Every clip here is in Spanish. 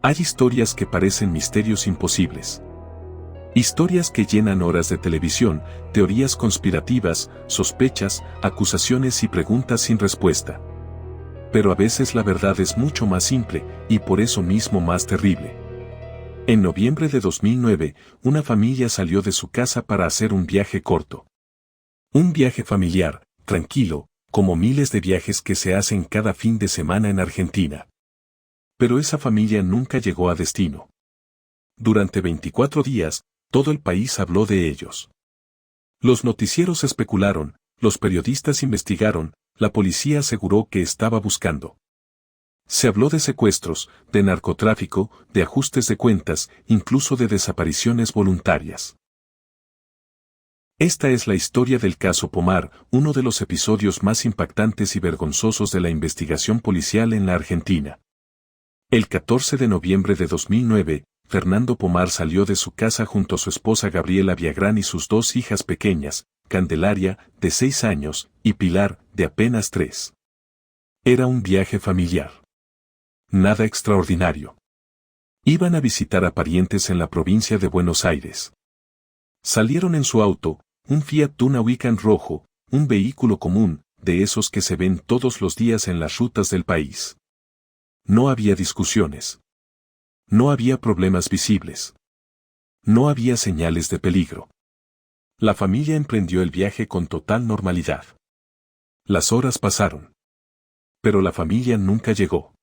Hay historias que parecen misterios imposibles. Historias que llenan horas de televisión, teorías conspirativas, sospechas, acusaciones y preguntas sin respuesta. Pero a veces la verdad es mucho más simple, y por eso mismo más terrible. En noviembre de 2009, una familia salió de su casa para hacer un viaje corto. Un viaje familiar, tranquilo, como miles de viajes que se hacen cada fin de semana en Argentina. Pero esa familia nunca llegó a destino. Durante 24 días, todo el país habló de ellos. Los noticieros especularon, los periodistas investigaron, la policía aseguró que estaba buscando. Se habló de secuestros, de narcotráfico, de ajustes de cuentas, incluso de desapariciones voluntarias. Esta es la historia del caso Pomar, uno de los episodios más impactantes y vergonzosos de la investigación policial en la Argentina. El 14 de noviembre de 2009, Fernando Pomar salió de su casa junto a su esposa Gabriela Viagrán y sus dos hijas pequeñas, Candelaria, de 6 años, y Pilar, de apenas 3. Era un viaje familiar. Nada extraordinario. Iban a visitar a parientes en la provincia de Buenos Aires. Salieron en su auto, un Fiat Tuna Weekend rojo, un vehículo común, de esos que se ven todos los días en las rutas del país. No había discusiones. No había problemas visibles. No había señales de peligro. La familia emprendió el viaje con total normalidad. Las horas pasaron. Pero la familia nunca llegó.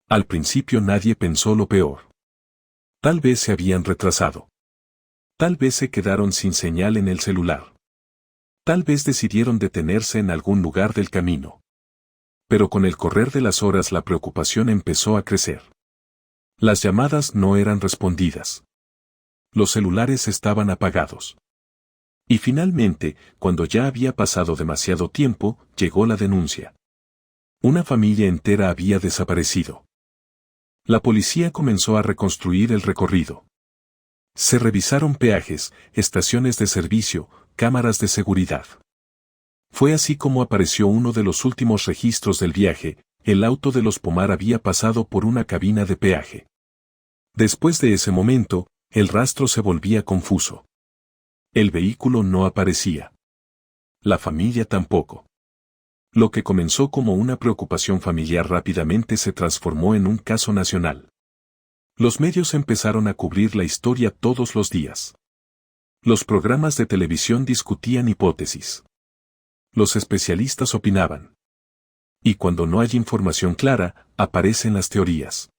Al principio nadie pensó lo peor. Tal vez se habían retrasado. Tal vez se quedaron sin señal en el celular. Tal vez decidieron detenerse en algún lugar del camino. Pero con el correr de las horas la preocupación empezó a crecer. Las llamadas no eran respondidas. Los celulares estaban apagados. Y finalmente, cuando ya había pasado demasiado tiempo, llegó la denuncia. Una familia entera había desaparecido. La policía comenzó a reconstruir el recorrido. Se revisaron peajes, estaciones de servicio, cámaras de seguridad. Fue así como apareció uno de los últimos registros del viaje. El auto de los Pomar había pasado por una cabina de peaje. Después de ese momento, el rastro se volvía confuso. El vehículo no aparecía. La familia tampoco. Lo que comenzó como una preocupación familiar rápidamente se transformó en un caso nacional. Los medios empezaron a cubrir la historia todos los días. Los programas de televisión discutían hipótesis. Los especialistas opinaban. Y cuando no hay información clara, aparecen las teorías.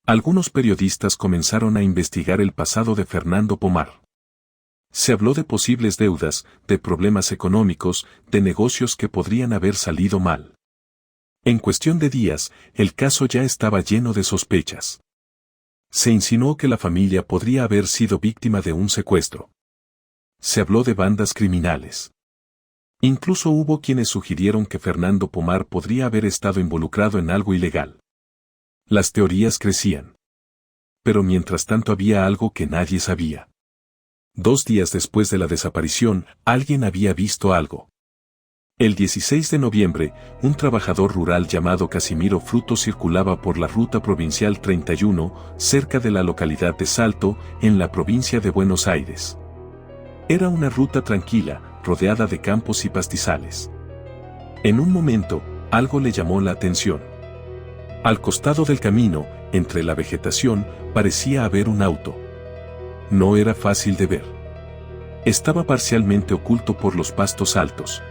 Algunos periodistas comenzaron a investigar el pasado de Fernando Pomar. Se habló de posibles deudas, de problemas económicos, de negocios que podrían haber salido mal. En cuestión de días, el caso ya estaba lleno de sospechas. Se insinuó que la familia podría haber sido víctima de un secuestro. Se habló de bandas criminales. Incluso hubo quienes sugirieron que Fernando Pomar podría haber estado involucrado en algo ilegal. Las teorías crecían. Pero mientras tanto había algo que nadie sabía. 2 días después de la desaparición, alguien había visto algo. El 16 de noviembre, un trabajador rural llamado Casimiro Frutos circulaba por la ruta provincial 31, cerca de la localidad de Salto, en la provincia de Buenos Aires. Era una ruta tranquila, rodeada de campos y pastizales. En un momento, algo le llamó la atención. Al costado del camino, entre la vegetación, parecía haber un auto. No era fácil de ver. Estaba parcialmente oculto por los pastos altos.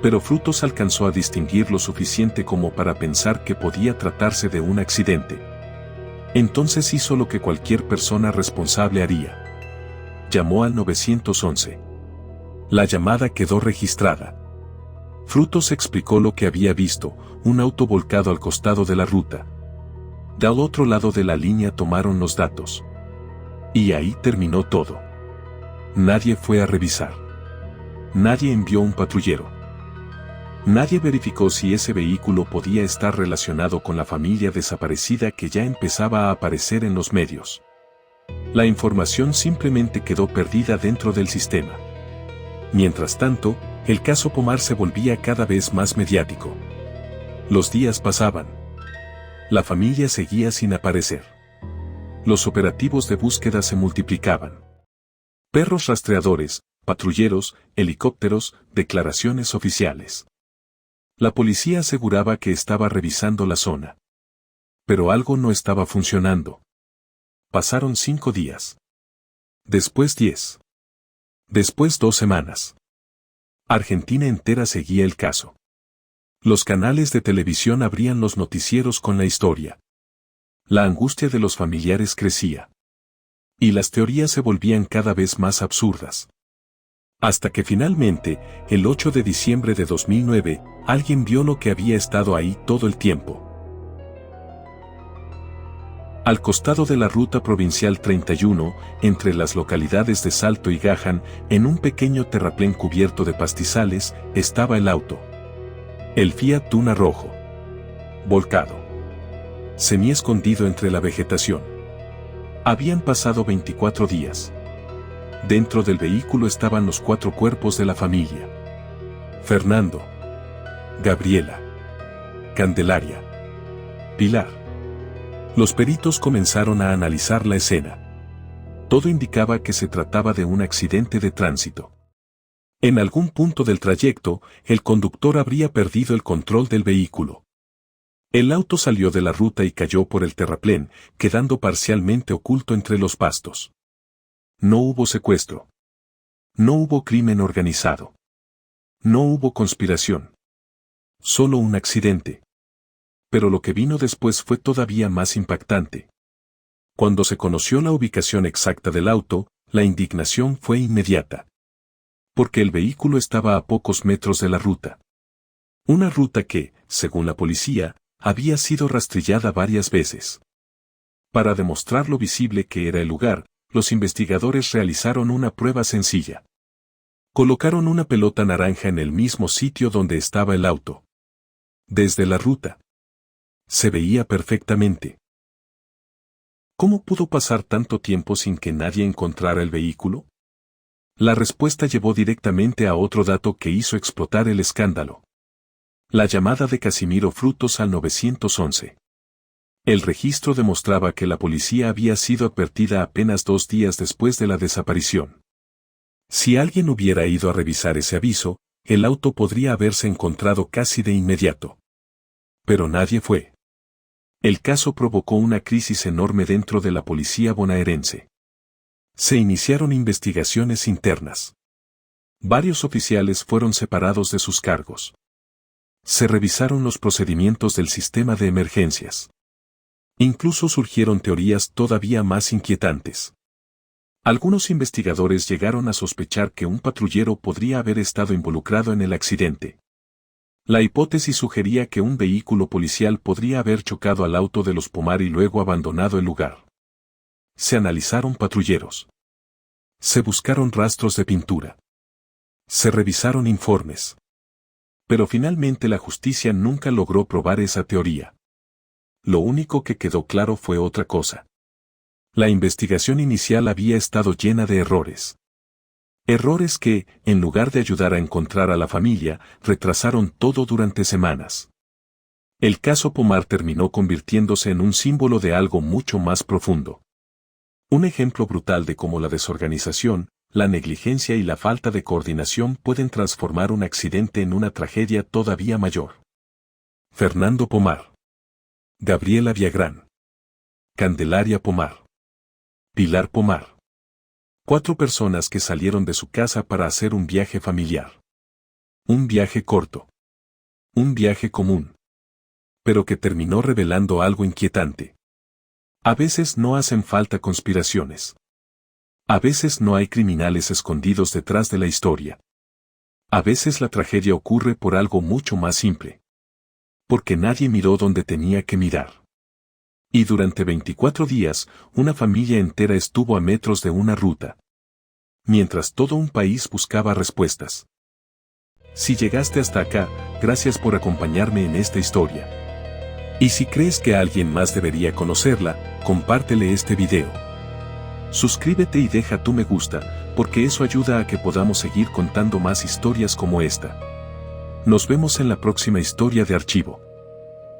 Pero Frutos alcanzó a distinguir lo suficiente como para pensar que podía tratarse de un accidente. Entonces hizo lo que cualquier persona responsable haría. Llamó al 911. La llamada quedó registrada. Frutos explicó lo que había visto, un auto volcado al costado de la ruta. Del otro lado de la línea tomaron los datos. Y ahí terminó todo. Nadie fue a revisar. Nadie envió un patrullero. Nadie verificó si ese vehículo podía estar relacionado con la familia desaparecida que ya empezaba a aparecer en los medios. La información simplemente quedó perdida dentro del sistema. Mientras tanto, el caso Pomar se volvía cada vez más mediático. Los días pasaban. La familia seguía sin aparecer. Los operativos de búsqueda se multiplicaban. Perros rastreadores, patrulleros, helicópteros, declaraciones oficiales. La policía aseguraba que estaba revisando la zona. Pero algo no estaba funcionando. Pasaron 5 días. Después 10. Después 2 semanas. Argentina entera seguía el caso. Los canales de televisión abrían los noticieros con la historia. La angustia de los familiares crecía. Y las teorías se volvían cada vez más absurdas. Hasta que finalmente, el 8 de diciembre de 2009, alguien vio lo que había estado ahí todo el tiempo. Al costado de la ruta provincial 31, entre las localidades de Salto y Gajan, en un pequeño terraplén cubierto de pastizales, estaba el auto. El Fiat Duna rojo. Volcado. Semi-escondido entre la vegetación. Habían pasado 24 días. Dentro del vehículo estaban los 4 cuerpos de la familia. Fernando, Gabriela, Candelaria, Pilar. Los peritos comenzaron a analizar la escena. Todo indicaba que se trataba de un accidente de tránsito. En algún punto del trayecto, el conductor habría perdido el control del vehículo. El auto salió de la ruta y cayó por el terraplén, quedando parcialmente oculto entre los pastos. No hubo secuestro. No hubo crimen organizado. No hubo conspiración. Solo un accidente. Pero lo que vino después fue todavía más impactante. Cuando se conoció la ubicación exacta del auto, la indignación fue inmediata. Porque el vehículo estaba a pocos metros de la ruta. Una ruta que, según la policía, había sido rastrillada varias veces. Para demostrar lo visible que era el lugar, los investigadores realizaron una prueba sencilla. Colocaron una pelota naranja en el mismo sitio donde estaba el auto. Desde la ruta. Se veía perfectamente. ¿Cómo pudo pasar tanto tiempo sin que nadie encontrara el vehículo? La respuesta llevó directamente a otro dato que hizo explotar el escándalo. La llamada de Casimiro Frutos al 911. El registro demostraba que la policía había sido advertida apenas 2 días después de la desaparición. Si alguien hubiera ido a revisar ese aviso, el auto podría haberse encontrado casi de inmediato. Pero nadie fue. El caso provocó una crisis enorme dentro de la policía bonaerense. Se iniciaron investigaciones internas. Varios oficiales fueron separados de sus cargos. Se revisaron los procedimientos del sistema de emergencias. Incluso surgieron teorías todavía más inquietantes. Algunos investigadores llegaron a sospechar que un patrullero podría haber estado involucrado en el accidente. La hipótesis sugería que un vehículo policial podría haber chocado al auto de los Pomar y luego abandonado el lugar. Se analizaron patrulleros. Se buscaron rastros de pintura. Se revisaron informes. Pero finalmente la justicia nunca logró probar esa teoría. Lo único que quedó claro fue otra cosa. La investigación inicial había estado llena de errores. Errores que, en lugar de ayudar a encontrar a la familia, retrasaron todo durante semanas. El caso Pomar terminó convirtiéndose en un símbolo de algo mucho más profundo. Un ejemplo brutal de cómo la desorganización, la negligencia y la falta de coordinación pueden transformar un accidente en una tragedia todavía mayor. Fernando Pomar. Gabriela Villagrán. Candelaria Pomar. Pilar Pomar. 4 personas que salieron de su casa para hacer un viaje familiar. Un viaje corto. Un viaje común. Pero que terminó revelando algo inquietante. A veces no hacen falta conspiraciones. A veces no hay criminales escondidos detrás de la historia. A veces la tragedia ocurre por algo mucho más simple. Porque nadie miró donde tenía que mirar. Y durante 24 días, una familia entera estuvo a metros de una ruta. Mientras todo un país buscaba respuestas. Si llegaste hasta acá, gracias por acompañarme en esta historia. Y si crees que alguien más debería conocerla, compártele este video. Suscríbete y deja tu me gusta, porque eso ayuda a que podamos seguir contando más historias como esta. Nos vemos en la próxima historia de archivo.